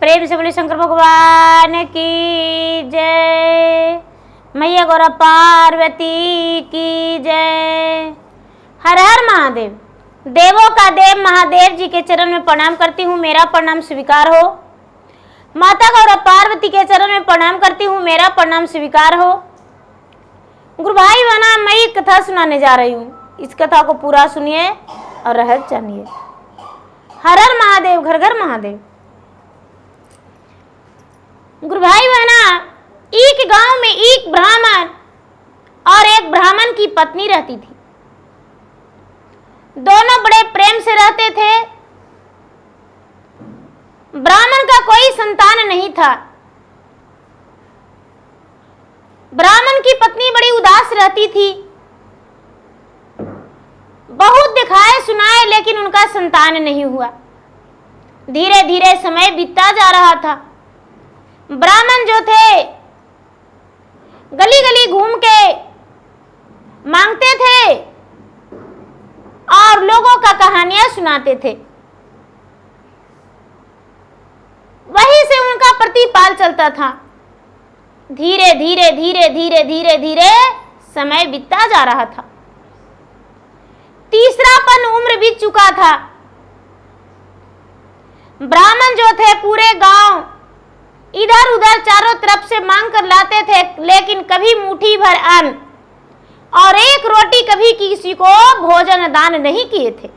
प्रेम से बोले शंकर भगवान की जय। मैया गौरा पार्वती की जय। हर हर महादेव। देवों का देव महादेव जी के चरण में प्रणाम करती हूँ, मेरा प्रणाम स्वीकार हो। माता गौरा पार्वती के चरण में प्रणाम करती हूँ, मेरा प्रणाम स्वीकार हो। गुरु भाई बहना, मैं एक कथा सुनाने जा रही हूँ, इस कथा को पूरा सुनिए और रहस्य जानिए। हर हर महादेव, घर घर महादेव। गुरु भाई बहना, एक गांव में एक ब्राह्मण और एक ब्राह्मण की पत्नी रहती थी। दोनों बड़े प्रेम से रहते थे। ब्राह्मण का कोई संतान नहीं था। ब्राह्मण की पत्नी बड़ी उदास रहती थी। बहुत दिखाए सुनाए लेकिन उनका संतान नहीं हुआ। धीरे धीरे समय बीतता जा रहा था। ब्राह्मण जो थे गली गली घूम के मांगते थे और लोगों का कहानियां सुनाते थे। वहीं से उनका प्रतिपाल चलता था। धीरे धीरे धीरे धीरे धीरे धीरे समय बीतता जा रहा था। तीसरापन उम्र बीत चुका था। ब्राह्मण जो थे पूरे गांव इधर उधर चारों तरफ से मांग कर लाते थे, लेकिन कभी मुट्ठी भर अन्न और एक रोटी कभी किसी को भोजन दान नहीं किए थे।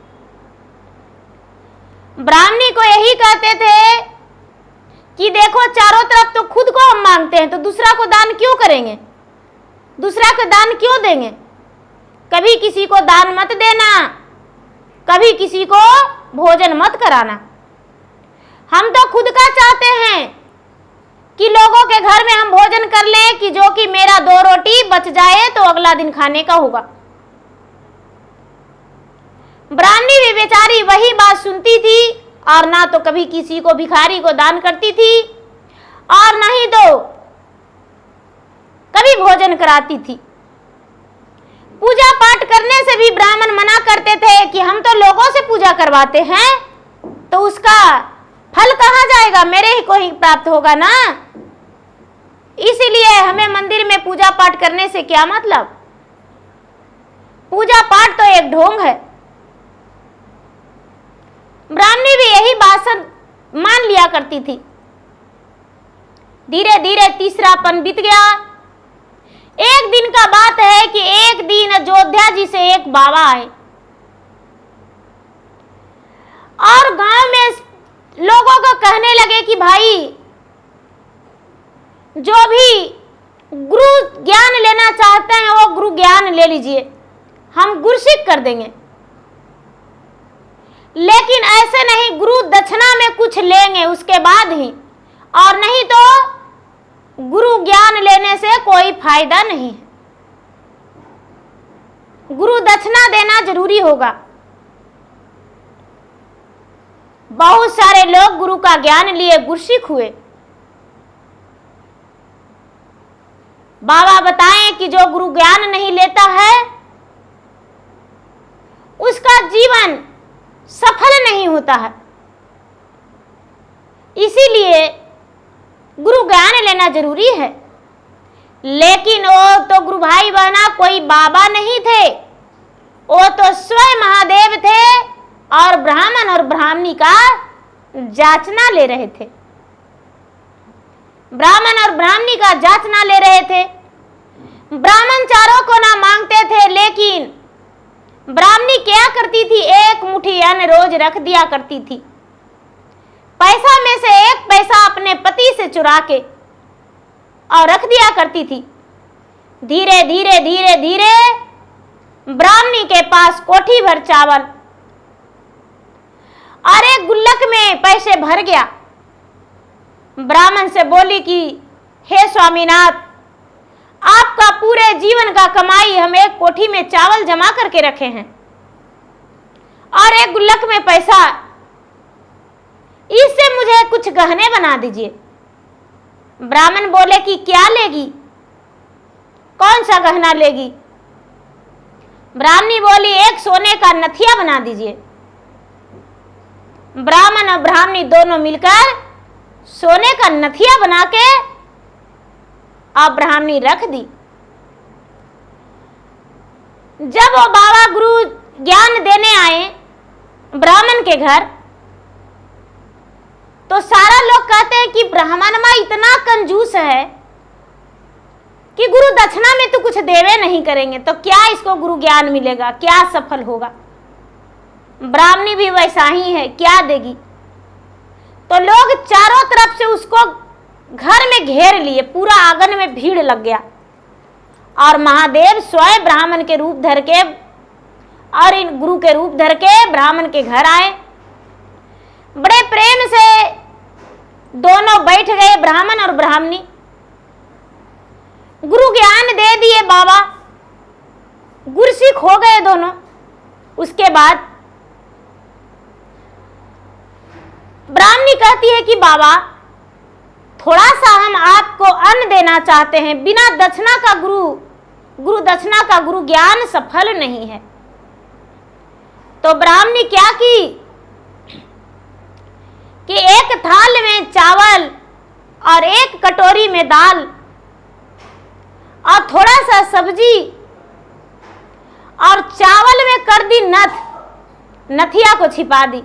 ब्राह्मणी को यही कहते थे कि देखो चारों तरफ तो खुद को हम मांगते हैं, तो दूसरा को दान क्यों करेंगे, दूसरा को दान क्यों देंगे। कभी किसी को दान मत देना, कभी किसी को भोजन मत कराना। हम तो खुद का चाहते हैं कि लोगों के घर में हम भोजन कर लें कि जो कि मेरा 2 रोटी बच जाए तो अगला दिन खाने का होगा। ब्राह्मणी भी बेचारी वही बात सुनती थी और ना तो कभी किसी को भिखारी को दान करती थी और ना ही तो कभी भोजन कराती थी। पूजा पाठ करने से भी ब्राह्मण मना करते थे कि हम तो लोगों से पूजा करवाते हैं, तो उसका फल कहाँ जाएगा, मेरे ही को ही प्राप्त होगा ना। इसीलिए हमें मंदिर में पूजा पाठ करने से क्या मतलब। पूजा पाठ तो एक ढोंग है। ब्राह्मणी भी यही बात मान लिया करती थी। धीरे धीरे तीसरापन बीत गया। एक दिन का बात है कि एक दिन अयोध्या जी से एक बाबा आए और गांव में लोगों को कहने लगे कि भाई जो भी गुरु ज्ञान लेना चाहते हैं वो गुरु ज्ञान ले लीजिए, हम गुरसिक कर देंगे। लेकिन ऐसे नहीं, गुरु दक्षिणा में कुछ लेंगे उसके बाद ही, और नहीं तो गुरु ज्ञान लेने से कोई फायदा नहीं है। गुरु दक्षिणा देना जरूरी होगा। बहुत सारे लोग गुरु का ज्ञान लिए गुरसिक हुए। बाबा बताएं कि जो गुरु ज्ञान नहीं लेता है उसका जीवन सफल नहीं होता है। इसीलिए गुरु ज्ञान लेना जरूरी है। लेकिन वो तो गुरु भाई बहना कोई बाबा नहीं थे, वो तो स्वयं महादेव थे और ब्राह्मण और ब्राह्मणी का जाचना ले रहे थे। ब्राह्मण और ब्राह्मणी का जाचना ले रहे थे। ब्राह्मण चारों को ना मांगते थे, लेकिन ब्राह्मणी क्या करती थी, एक मुट्ठी अन्न रोज रख दिया करती थी। पैसा में से एक पैसा अपने पति से चुरा के और रख दिया करती थी। धीरे धीरे धीरे धीरे ब्राह्मणी के पास कोठी भर चावल और एक गुल्लक में पैसे भर गया। ब्राह्मण से बोली कि हे स्वामीनाथ, आपका पूरे जीवन का कमाई हम एक कोठी में चावल जमा करके रखे हैं और एक गुल्लक में पैसा, इससे मुझे कुछ गहने बना दीजिए। ब्राह्मण बोले कि क्या लेगी, कौन सा गहना लेगी। ब्राह्मणी बोली एक सोने का नथिया बना दीजिए। ब्राह्मण और ब्राह्मणी दोनों मिलकर सोने का नथिया बना के और ब्राह्मणी रख दी। जब वो बाबा गुरु ज्ञान देने आए ब्राह्मण के घर, तो सारा लोग कहते हैं कि ब्राह्मण माँ इतना कंजूस है कि गुरु दक्षिणा में तो कुछ देवे नहीं करेंगे, तो क्या इसको गुरु ज्ञान मिलेगा, क्या सफल होगा। ब्राह्मणी भी वैसा ही है, क्या देगी। तो लोग चारों तरफ से उसको घर में घेर लिए, पूरा आंगन में भीड़ लग गया। और महादेव स्वयं ब्राह्मण के रूप धर के और इन गुरु के रूप धर के ब्राह्मण के घर आए। बड़े प्रेम से दोनों बैठ गए, ब्राह्मण और ब्राह्मणी। गुरु ज्ञान दे दिए बाबा, गुरसिक हो गए दोनों। उसके बाद ब्राह्मणी कहती है कि बाबा थोड़ा सा हम आपको अन्न देना चाहते हैं, बिना दक्षिणा का गुरु दक्षिणा का गुरु ज्ञान सफल नहीं है। तो ब्राह्मणी क्या की कि एक थाल में चावल और एक कटोरी में दाल और थोड़ा सा सब्जी और चावल में कर दी नथिया को छिपा दी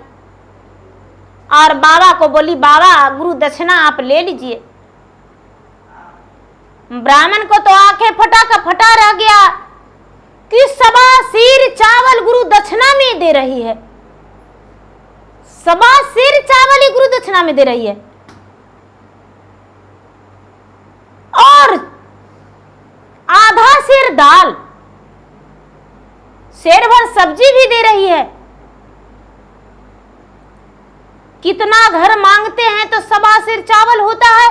और बाबा को बोली, बाबा गुरु दक्षिणा आप ले लीजिए। ब्राह्मण को तो आंखें फटा का फटा रह गया कि सबा सिर चावल गुरु दक्षिणा में दे रही है, सबा सिर चावल ही गुरु दक्षिणा में दे रही है और आधा सिर दाल, शेर भर सब्जी भी दे रही है। कितना घर मांगते हैं तो सबा सिर चावल होता है,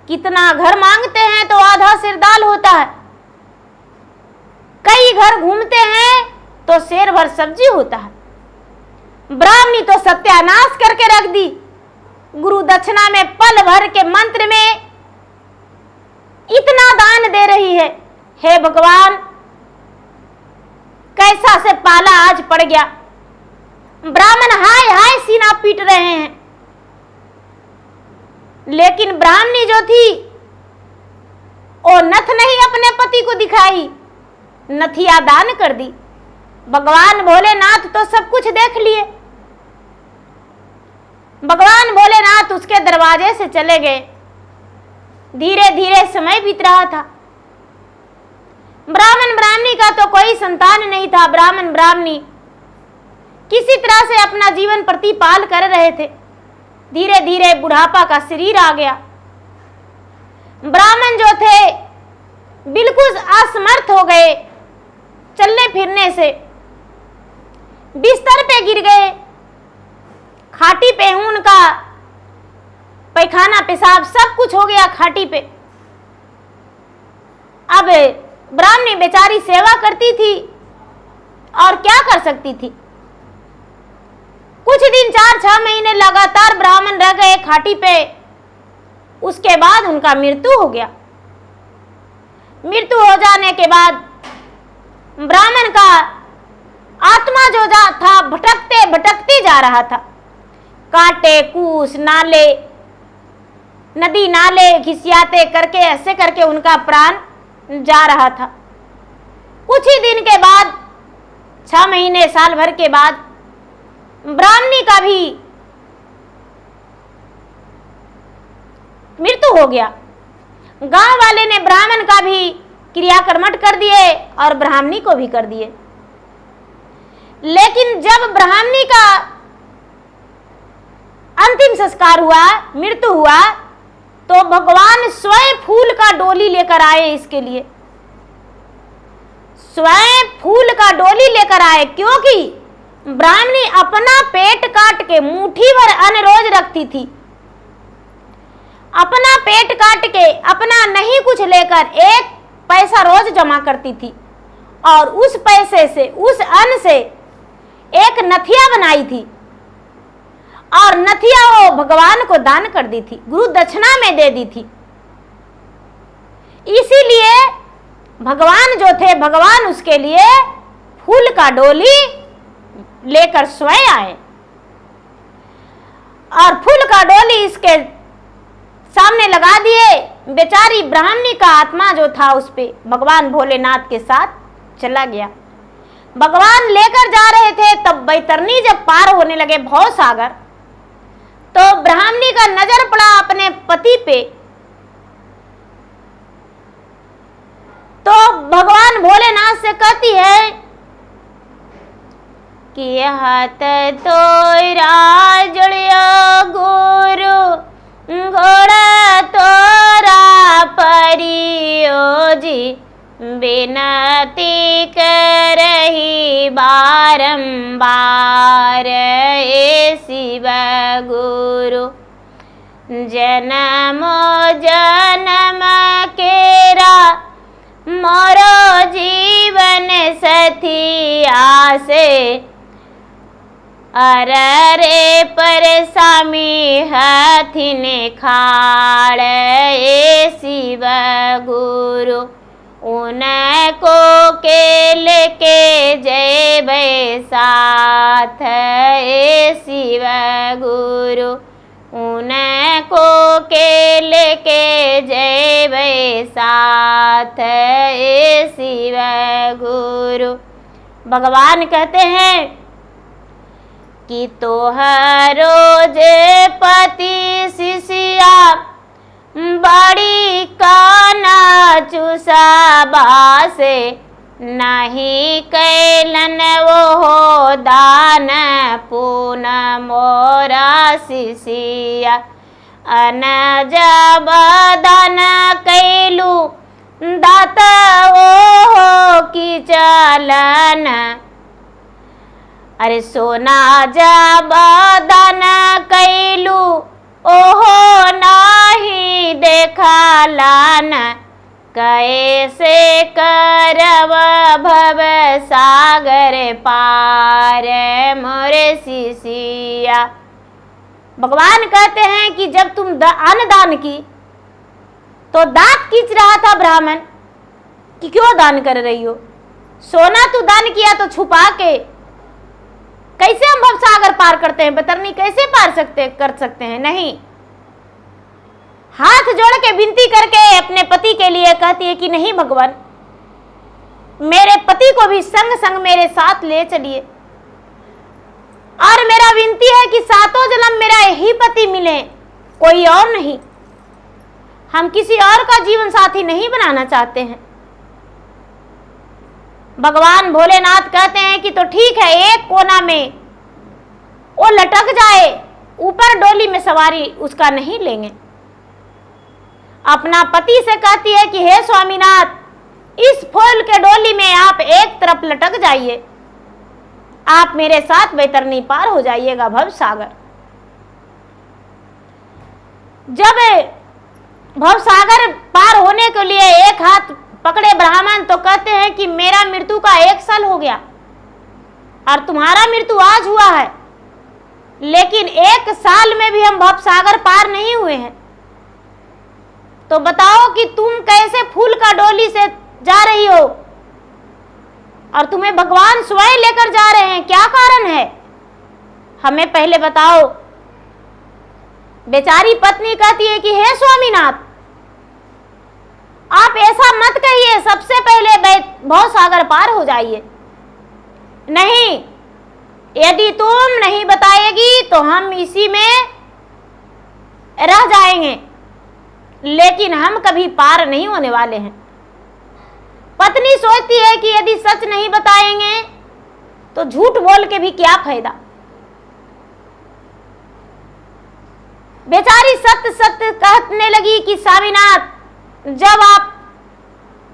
कितना घर मांगते हैं तो आधा सिर दाल होता है, कई घर घूमते हैं तो शेर भर सब्जी होता है। ब्राह्मणी तो सत्यानाश करके रख दी। गुरु दक्षिणा में पल भर के मंत्र में इतना दान दे रही है। हे भगवान, कैसा से पाला आज पड़ गया। ब्राह्मण हाय हाय सीना पीट रहे हैं, लेकिन ब्राह्मणी जो थी वो नथ नहीं अपने पति को दिखाई, नथिया दान कर दी। भगवान भोलेनाथ तो सब कुछ देख लिए। भगवान भोलेनाथ उसके दरवाजे से चले गए। धीरे धीरे समय बीत रहा था। ब्राह्मण ब्राह्मणी का तो कोई संतान नहीं था। ब्राह्मण ब्राह्मणी किसी तरह से अपना जीवन प्रतिपाल कर रहे थे। धीरे धीरे बुढ़ापा का शरीर आ गया। ब्राह्मण जो थे बिल्कुल असमर्थ हो गए चलने फिरने से, बिस्तर पे गिर गए। खाटी पे उनका पैखाना पेशाब सब कुछ हो गया खाटी पे। अब ब्राह्मणी बेचारी सेवा करती थी और क्या कर सकती थी। कुछ दिन 4-6 महीने लगातार ब्राह्मण रह गए खाटी पे। उसके बाद उनका मृत्यु हो गया। मृत्यु हो जाने के बाद ब्राह्मण का आत्मा जो था भटकते भटकते जा रहा था। कांटे कूस नाले नदी नाले घिसियाते करके ऐसे करके उनका प्राण जा रहा था। कुछ ही दिन के बाद 6 महीने साल भर के बाद ब्राह्मणी का भी मृत्यु हो गया। गांव वाले ने ब्राह्मण का भी क्रियाकर्मठ कर दिए और ब्राह्मणी को भी कर दिए। लेकिन जब ब्राह्मणी का अंतिम संस्कार हुआ, मृत्यु हुआ, तो भगवान स्वयं फूल का डोली लेकर आए इसके लिए। स्वयं फूल का डोली लेकर आए, क्योंकि ब्राह्मणी अपना पेट काट के मुट्ठी भर अन्न रोज रखती थी। अपना पेट काट के अपना नहीं कुछ लेकर 1 पैसा रोज जमा करती थी और उस पैसे से, उस अन्न से एक नथिया बनाई थी और नथिया वो भगवान को दान कर दी थी, गुरु दक्षिणा में दे दी थी। इसीलिए भगवान जो थे, भगवान उसके लिए फूल का डोली लेकर स्वयं आए और फूल का डोली इसके सामने लगा दिए। बेचारी ब्राह्मणी का आत्मा जो था उस पे भगवान भोलेनाथ के साथ चला गया। भगवान लेकर जा रहे थे, तब बैतरणी जब पार होने लगे भव सागर, तो ब्राह्मणी का नजर पड़ा अपने पति पे। तो भगवान भोलेनाथ से कहती है कि हाथ तोरा जुड़िया गुरु, घोड़ा तोरा परियो जी, बिनती करही बारंबार ए शिव गुरु। जन्मो जन्म केरा मोरो जीवन सथिया से, अरे पर सामी हथिन खाड़ ए शिव गुरु। उनको के लेके जय साथ ए शिव गुरु। उनको के लेके जय साथ ए शिव गुरु। भगवान कहते हैं कि तोहरो जे पति शिष्या, बड़ी काना चुसाबा से, नहीं कैलन वो दान पुन मोरा शिष्या। अन जब दान कैलू दात ओ की चलन, अरे सोना जब दान कैलू ओहो नाही देखलान, कैसे करब भव सागर पार मोरे शिष्या। भगवान कहते हैं कि जब तुम अन्नदान की तो दांत खींच रहा था ब्राह्मण कि क्यों दान कर रही हो। सोना तू दान किया तो छुपा के, कैसे हम भव सागर पार करते हैं, बैतरणी कैसे पार कर सकते हैं। नहीं, हाथ जोड़ के विनती करके अपने पति के लिए कहती है कि नहीं भगवान, मेरे पति को भी संग संग मेरे साथ ले चलिए, और मेरा विनती है कि सातों जन्म मेरा यही पति मिले, कोई और नहीं। हम किसी और का जीवन साथी नहीं बनाना चाहते हैं। भगवान भोलेनाथ कहते हैं कि तो ठीक है, एक कोना में वो लटक जाए, ऊपर डोली में सवारी उसका नहीं लेंगे। अपना पति से कहती है कि हे स्वामीनाथ, इस फूल के डोली में आप एक तरफ लटक जाइए, आप मेरे साथ बैतरणी पार हो जाइएगा भव सागर। जब भव सागर पार होने के लिए एक हाथ पकड़े ब्राह्मण, तो कहते हैं कि मेरा मृत्यु का 1 साल हो गया और तुम्हारा मृत्यु आज हुआ है, लेकिन 1 साल में भी हम भव सागर पार नहीं हुए हैं। तो बताओ कि तुम कैसे फूल का डोली से जा रही हो और तुम्हें भगवान स्वयं लेकर जा रहे हैं, क्या कारण है, हमें पहले बताओ। बेचारी पत्नी कहती है कि हे स्वामीनाथ, आप ऐसा मत कहिए, सबसे पहले भव सागर पार हो जाइए। नहीं, यदि तुम नहीं बताएगी तो हम इसी में रह जाएंगे, लेकिन हम कभी पार नहीं होने वाले हैं। पत्नी सोचती है कि यदि सच नहीं बताएंगे तो झूठ बोल के भी क्या फायदा। बेचारी सत्य सत्य कहने लगी कि स्वामीनाथ, जब आप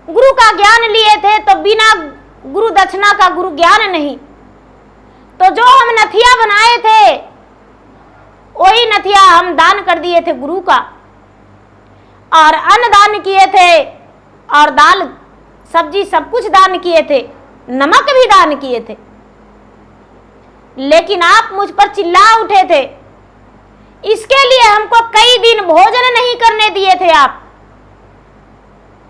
गुरु का ज्ञान लिए थे तो बिना गुरु दक्षिणा का गुरु ज्ञान नहीं, तो जो हम नथिया बनाए थे वही नथिया हम दान कर दिए थे गुरु का, और अन्न दान किए थे, और दाल सब्जी सब कुछ दान किए थे, नमक भी दान किए थे, लेकिन आप मुझ पर चिल्ला उठे थे। इसके लिए हमको कई दिन भोजन नहीं करने दिए थे आप,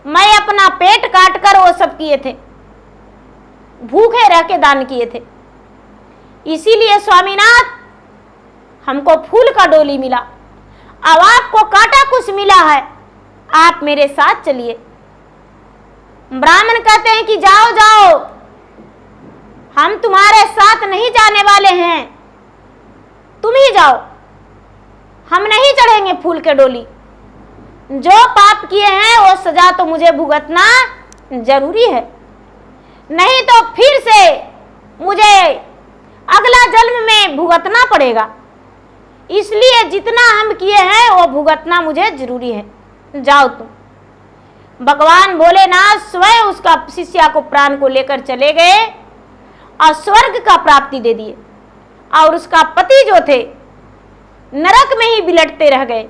मैं अपना पेट काट कर वो सब किए थे, भूखे रह के दान किए थे। इसीलिए स्वामीनाथ हमको फूल का डोली मिला, अब आपको काटा कुछ मिला है, आप मेरे साथ चलिए। ब्राह्मण कहते हैं कि जाओ जाओ, हम तुम्हारे साथ नहीं जाने वाले हैं, तुम ही जाओ, हम नहीं चढ़ेंगे फूल के डोली। जो पाप किए हैं वो सजा तो मुझे भुगतना जरूरी है, नहीं तो फिर से मुझे अगला जन्म में भुगतना पड़ेगा। इसलिए जितना हम किए हैं वो भुगतना मुझे जरूरी है, जाओ तुम। भगवान भोलेनाथ स्वयं उसका शिष्या को प्राण को लेकर चले गए और स्वर्ग का प्राप्ति दे दिए, और उसका पति जो थे नरक में ही बिलटते रह गए।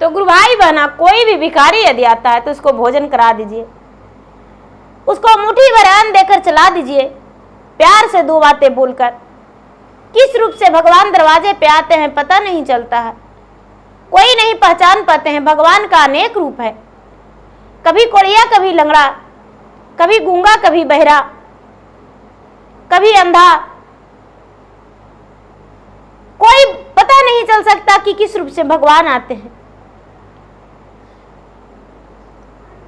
तो गुरु भाई बहना, कोई भी भिखारी यदि आता है तो उसको भोजन करा दीजिए, उसको मुट्ठी भर अन्न देकर चला दीजिए, प्यार से दो बातें बोलकर। किस रूप से भगवान दरवाजे पे आते हैं पता नहीं चलता है, कोई नहीं पहचान पाते हैं। भगवान का अनेक रूप है, कभी कोड़िया, कभी लंगड़ा, कभी गूंगा, कभी बहरा, कभी अंधा, कोई पता नहीं चल सकता कि किस रूप से भगवान आते हैं।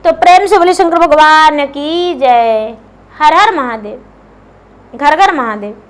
तो प्रेम से बोले शंकर भगवान की जय। हर हर महादेव, घर घर महादेव।